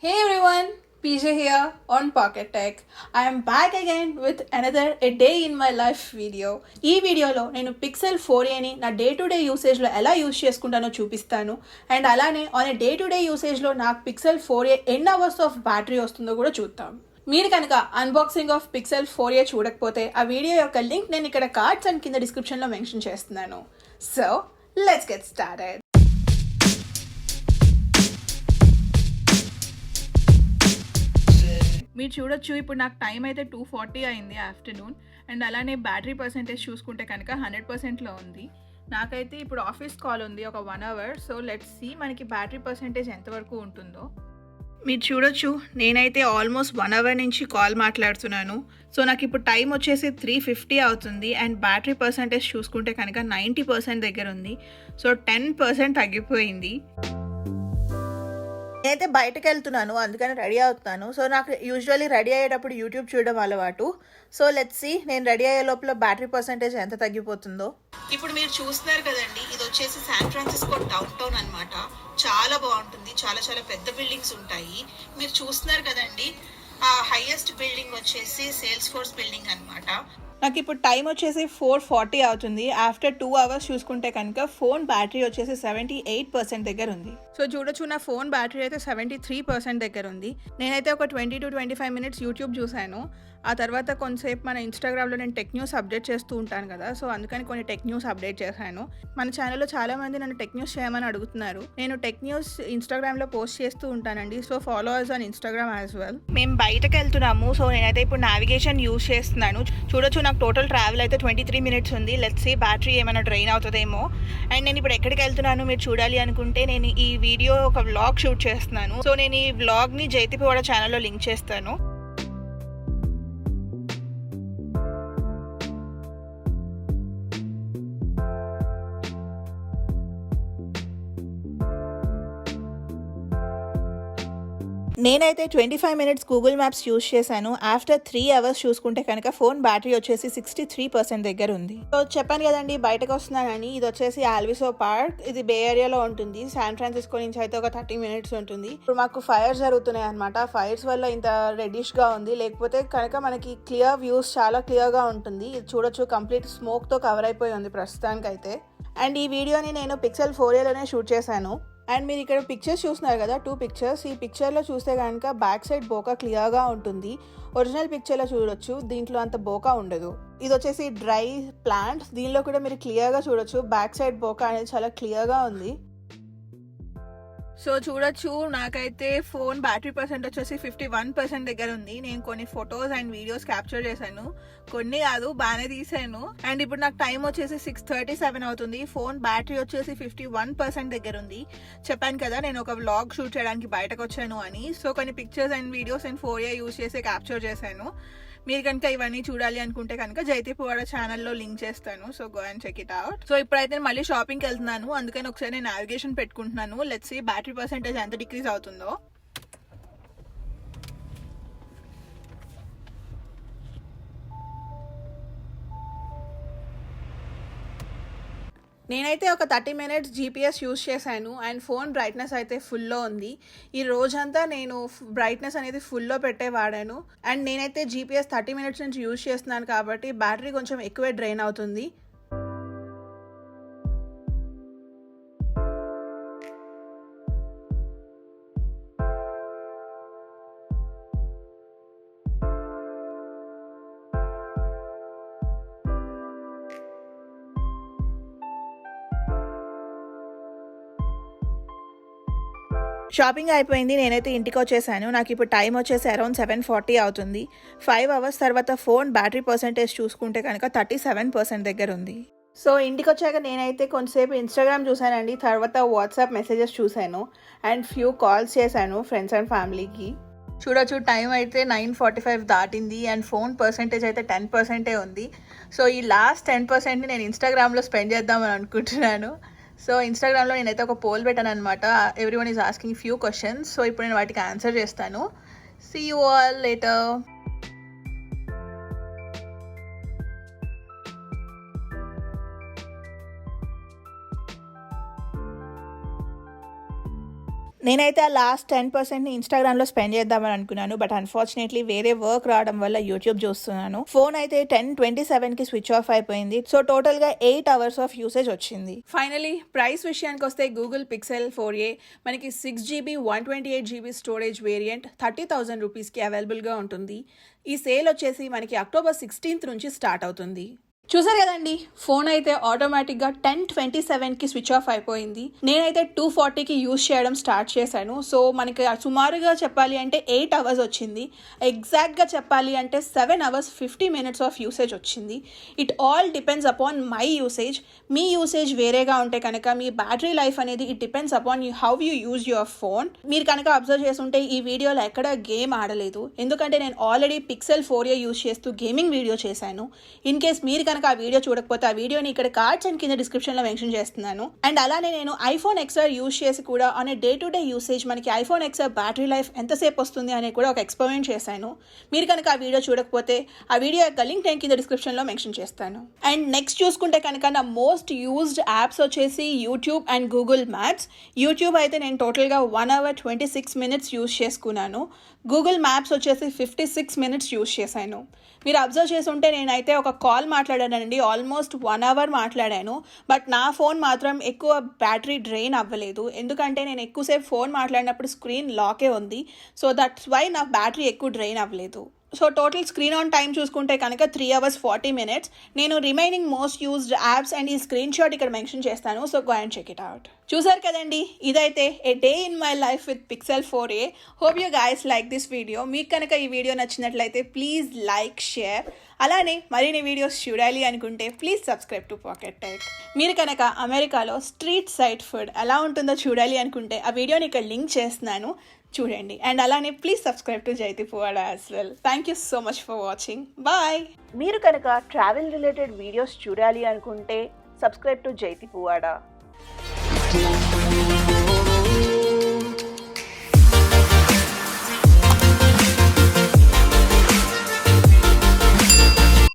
Hey everyone, PJ here on PocketTech. I am back again with another A Day in My Life video. ఈ వీడియోలో నేను pixel 4a నా day to day యూసేజ్లో ఎలా use చేసుకుంటానో చూపిస్తాను. And అలానే on a day to day యూసేజ్లో నాకు Pixel 4a ఎన్ని అవర్స్ ఆఫ్ బ్యాటరీ వస్తుందో కూడా చూద్దాం. మీరు కనుక అన్బాక్సింగ్ ఆఫ్ పిక్సెల్ 4a చూడకపోతే ఆ వీడియో యొక్క లింక్ నేను ఇక్కడ కార్డ్స్ అండ్ కింద డిస్క్రిప్షన్లో మెన్షన్ చేస్తున్నాను. So let's get started. మీరు చూడొచ్చు ఇప్పుడు నాకు టైం అయితే 2:40 అయింది ఆఫ్టర్నూన్. అండ్ అలానే బ్యాటరీ పర్సెంటేజ్ చూసుకుంటే కనుక 100%లో ఉంది. నాకైతే ఇప్పుడు ఆఫీస్ కాల్ ఉంది ఒక 1 అవర్. సో లెట్స్ సీ మనకి బ్యాటరీ పర్సెంటేజ్ ఎంతవరకు ఉంటుందో. మీరు చూడొచ్చు నేనైతే ఆల్మోస్ట్ 1 అవర్ నుంచి కాల్ మాట్లాడుతున్నాను. సో నాకు ఇప్పుడు టైం వచ్చేసి 3:50 అవుతుంది. అండ్ బ్యాటరీ పర్సెంటేజ్ చూసుకుంటే కనుక 90% దగ్గర ఉంది. సో 10% తగ్గిపోయింది. నేనైతే బయటకు వెళ్తున్నాను, అందుకని రెడీ అవుతున్నాను. సో నాకు యూజువల్లీ రెడీ అయ్యేటప్పుడు యూట్యూబ్ చూడడం అలవాటు. సో లెట్స్ సీ నేను రెడీ అయ్యే లోపల బ్యాటరీ పర్సెంటేజ్ ఎంత తగ్గిపోతుందో. ఇప్పుడు మీరు చూస్తున్నారు కదండి, ఇది వచ్చేసి శాన్ ఫ్రాన్సిస్కో డౌన్ టౌన్ అనమాట. చాలా బాగుంటుంది, చాలా చాలా పెద్ద బిల్డింగ్స్ ఉంటాయి. మీరు చూస్తున్నారు కదండి, ఆ హైయెస్ట్ బిల్డింగ్ వచ్చేసి సేల్స్ ఫోర్స్ బిల్డింగ్ అనమాట. నాకు ఇప్పుడు టైం వచ్చేసి 4:40 అవుతుంది. ఆఫ్టర్ 2 అవర్స్ చూసుకుంటే కనుక ఫోన్ బ్యాటరీ వచ్చేసి 78% దగ్గర ఉంది. సో చూడొచ్చు నా ఫోన్ బ్యాటరీ అయితే 73% దగ్గర ఉంది. నేనైతే ఒక 20 to 25 minutes యూట్యూబ్ చూశాను. ఆ తర్వాత కొంతసేపు మన ఇన్స్టాగ్రామ్లో నేను టెక్ న్యూస్ అప్డేట్ చేస్తూ ఉంటాను కదా, సో అందుకని కొన్ని టెక్ న్యూస్ అప్డేట్ చేశాను. మన ఛానల్లో చాలా మంది నన్ను టెక్ న్యూస్ చేయమని అడుగుతున్నారు. నేను టెక్ న్యూస్ ఇన్స్టాగ్రామ్లో పోస్ట్ చేస్తూ ఉంటానండి. So follow us on Instagram as well. మేము బయటకు వెళ్తున్నాము. సో నేనైతే ఇప్పుడు నావిగేషన్ యూజ్ చేస్తున్నాను. చూడొచ్చు నాకు టోటల్ ట్రావెల్ అయితే 23 minutes ఉంది. లెట్స్ సీ బ్యాటరీ ఏమైనా డ్రైన్ అవుతుందేమో. అండ్ నేను ఇప్పుడు ఎక్కడికి వెళ్తున్నాను మీరు చూడాలి అనుకుంటే నేను ఈ వీడియో ఒక వ్లాగ్ షూట్ చేస్తున్నాను. సో నేను ఈ వ్లాగ్ని జైతిపివాడ ఛానల్లో లింక్ చేస్తాను. నేనైతే 25 minutes గూగుల్ మ్యాప్స్ యూజ్ చేశాను. ఆఫ్టర్ 3 అవర్స్ చూసుకుంటే కనుక ఫోన్ బ్యాటరీ వచ్చేసి 63% దగ్గర ఉంది. సో చెప్పాను కదండి బయటకు వస్తున్నానని. ఇది వచ్చేసి ఆల్విసో పార్క్. ఇది బే ఏరియాలో ఉంటుంది. శాన్ ఫ్రాన్సిస్కో నుంచి అయితే ఒక 30 minutes ఉంటుంది. ఇప్పుడు మాకు ఫైర్స్ జరుగుతున్నాయి అనమాట. ఫైర్స్ వల్ల ఇంత రెడ్డిష్గా ఉంది. లేకపోతే కనుక మనకి క్లియర్ వ్యూస్ చాలా క్లియర్గా ఉంటుంది. ఇది చూడొచ్చు కంప్లీట్ స్మోక్తో కవర్ అయిపోయి ఉంది ప్రస్తుతానికైతే. అండ్ ఈ వీడియోని నేను పిక్సెల్ 4aలోనే షూట్ చేశాను. అండ్ మీరు ఇక్కడ పిక్చర్స్ చూస్తున్నారు కదా, 2 pictures. ఈ పిక్చర్లో చూస్తే కనుక బ్యాక్ సైడ్ బోకా క్లియర్గా ఉంటుంది. ఒరిజినల్ పిక్చర్లో చూడొచ్చు దీంట్లో అంత బోకా ఉండదు. ఇది వచ్చేసి డ్రై ప్లాంట్. దీనిలో కూడా మీరు క్లియర్గా చూడొచ్చు బ్యాక్ సైడ్ బోకా అనేది చాలా క్లియర్గా ఉంది. సో చూడొచ్చు నాకైతే ఫోన్ బ్యాటరీ పర్సెంట్ వచ్చేసి 51% దగ్గర ఉంది. నేను కొన్ని ఫొటోస్ అండ్ వీడియోస్ క్యాప్చర్ చేశాను, కొన్ని కాదు బాగానే తీసాను. అండ్ ఇప్పుడు నాకు టైం వచ్చేసి 6:37 అవుతుంది. ఫోన్ బ్యాటరీ వచ్చేసి 51% దగ్గర ఉంది. చెప్పాను కదా నేను ఒక వ్లాగ్ షూట్ చేయడానికి బయటకు వచ్చాను అని. సో కొన్ని పిక్చర్స్ అండ్ వీడియోస్ నేను 4a యూజ్ చేసి క్యాప్చర్ చేశాను. మీరు కనుక ఇవన్నీ చూడాలి అనుకుంటే కనుక జైతిపివాడ ఛానల్లో లింక్ చేస్తాను. So go and check it out. So ఇప్పుడైతే మళ్ళీ షాపింగ్కి వెళ్తున్నాను, అందుకని ఒకసారి నేను నావిగేషన్ పెట్టుకుంటున్నాను. లెట్స్ సీ బ్యాటరీ పర్సెంటేజ్ ఎంత డిక్రీజ్ అవుతుందో. నేనైతే ఒక 30 minutes GPS యూజ్ చేశాను. అండ్ ఫోన్ బ్రైట్నెస్ అయితే ఫుల్లో ఉంది. ఈ రోజంతా నేను బ్రైట్నెస్ అనేది ఫుల్లో పెట్టే వాడాను. అండ్ నేనైతే GPS 30 minutes నుంచి యూజ్ చేస్తున్నాను కాబట్టి బ్యాటరీ కొంచెం ఎక్కువే డ్రైన్ అవుతుంది. షాపింగ్ అయిపోయింది. నేనైతే ఇంటికి వచ్చేసాను. నాకు ఇప్పుడు టైం వచ్చేసి అరౌండ్ 7:40 అవుతుంది. 5 అవర్స్ తర్వాత ఫోన్ బ్యాటరీ పర్సెంటేజ్ చూసుకుంటే కనుక 37% దగ్గర ఉంది. సో ఇంటికి వచ్చాక నేనైతే కొంతసేపు ఇన్స్టాగ్రామ్ చూశానండి. తర్వాత వాట్సాప్ మెసేజెస్ చూశాను అండ్ ఫ్యూ కాల్స్ చేశాను ఫ్రెండ్స్ అండ్ ఫ్యామిలీకి. చూడొచ్చు టైం అయితే 9:45 దాటింది. అండ్ ఫోన్ పర్సెంటేజ్ అయితే 10% ఉంది. సో ఈ లాస్ట్ 10%ని నేను ఇన్స్టాగ్రామ్లో స్పెండ్ చేద్దామని అనుకుంటున్నాను. సో ఇన్స్టాగ్రామ్లో నేనైతే ఒక పోల్ పెట్టాను అనమాట. Everyone is asking few questions. So ఇప్పుడు నేను వాటికి ఆన్సర్ చేస్తాను. See you all later. నేనైతే ఆ లాస్ట్ 10% ఇన్స్టాగ్రామ్లో స్పెండ్ చేద్దామని అనుకున్నాను. బట్ అన్ఫార్చునేట్లీ వేరే వర్క్ రావడం వల్ల యూట్యూబ్ చూస్తున్నాను. ఫోన్ అయితే 10:27కి స్విచ్ ఆఫ్ అయిపోయింది. సో టోటల్గా 8 hours ఆఫ్ యూసేజ్ వచ్చింది. ఫైనలీ ప్రైస్ విషయానికి వస్తే గూగుల్ పిక్సెల్ 4a మనకి 6GB 128GB స్టోరేజ్ వేరియంట్ 30,000 రూపీస్కి అవైలబుల్గా ఉంటుంది. ఈ సేల్ వచ్చేసి మనకి అక్టోబర్ 16th నుంచి స్టార్ట్ అవుతుంది. చూసారు కదండి, ఫోన్ అయితే ఆటోమేటిక్గా 10:27కి స్విచ్ ఆఫ్ అయిపోయింది. నేనైతే 2:40కి యూజ్ చేయడం స్టార్ట్ చేశాను. సో మనకి సుమారుగా చెప్పాలి అంటే 8 hours వచ్చింది. ఎగ్జాక్ట్గా చెప్పాలి అంటే 7 hours 50 minutes ఆఫ్ యూసేజ్ వచ్చింది. It all depends upon my usage. Me usage వేరేగా ఉంటే కనుక మీ బ్యాటరీ లైఫ్ అనేది it depends upon how you use your phone. మీరు కనుక అబ్జర్వ్ చేస్తుంటే ఈ వీడియోలో ఎక్కడ గేమ్ ఆడలేదు, ఎందుకంటే నేను ఆల్రెడీ పిక్సెల్ 4a యూజ్ చేస్తూ గేమింగ్ వీడియో చేశాను. ఇన్ కేస్ మీరు కనుక ఆ వీడియో చూడకపోతే ఆ వీడియోని ఇక్కడ కార్డ్స్ అండ్ కింద డిస్క్రిప్షన్లో మెన్షన్ చేస్తున్నాను. అండ్ అలానే నేను ఐఫోన్ XR యూజ్ చేసి కూడా on day to day usage మనకి ఐఫోన్ XR బ్యాటరీ లైఫ్ ఎంతసేపు వస్తుంది అని కూడా ఒక ఎక్స్పెరిమెంట్ చేశాను. మీరు కనుక ఆ వీడియో చూడకపోతే ఆ వీడియో యొక్క లింక్ నేను కింద డిస్క్రిప్షన్లో మెన్షన్ చేస్తాను. అండ్ నెక్స్ట్ చూసుకుంటే కనుక నా మోస్ట్ యూజ్డ్ యాప్స్ వచ్చేసి YouTube and Google maps. YouTube అయితే నేను టోటల్గా 1 hour 26 minutes యూజ్ చేసుకున్నాను. గూగుల్ మ్యాప్స్ వచ్చేసి 56 minutes యూజ్ చేశాను. మీరు అబ్జర్వ్ చేసి ఉంటే నేనైతే ఒక కాల్ మాట్లాడానండి, ఆల్మోస్ట్ 1 hour మాట్లాడాను. బట్ నా ఫోన్ మాత్రం ఎక్కువ బ్యాటరీ డ్రైన్ అవ్వలేదు, ఎందుకంటే నేను ఎక్కువసేపు ఫోన్ మాట్లాడినప్పుడు స్క్రీన్ లాకే ఉంది. సో దట్స్ వై నా బ్యాటరీ ఎక్కువ డ్రైన్ అవ్వలేదు. So total screen on time చూసుకుంటే కనుక 3 hours 40 minutes. నేను remaining most used apps and ఈ స్క్రీన్ షాట్ ఇక్కడ మెన్షన్ చేస్తాను. So go and check it out. చూసారు కదండి, ఇదైతే a day in my life with Pixel 4a. Hope you guys like this video. మీకు కనుక ఈ వీడియో నచ్చినట్లయితే ప్లీజ్ లైక్, షేర్. అలానే మరిన్ని వీడియోస్ చూడాలి అనుకుంటే ప్లీజ్ సబ్స్క్రైబ్ టు PocketTech. మీరు కనుక అమెరికాలో స్ట్రీట్ సైడ్ ఫుడ్ ఎలా ఉంటుందో చూడాలి అనుకుంటే ఆ వీడియోని ఇక్కడ లింక్ చేస్తున్నాను, చూడండి. అండ్ అలానే please subscribe to Jaithi Puvada as well. Thank you so much for watching. Bye. మీరు కనుక ట్రావెల్ రిలేటెడ్ వీడియోస్ చూడాలి అనుకుంటే సబ్స్క్రైబ్ టు జైతి పువాడ.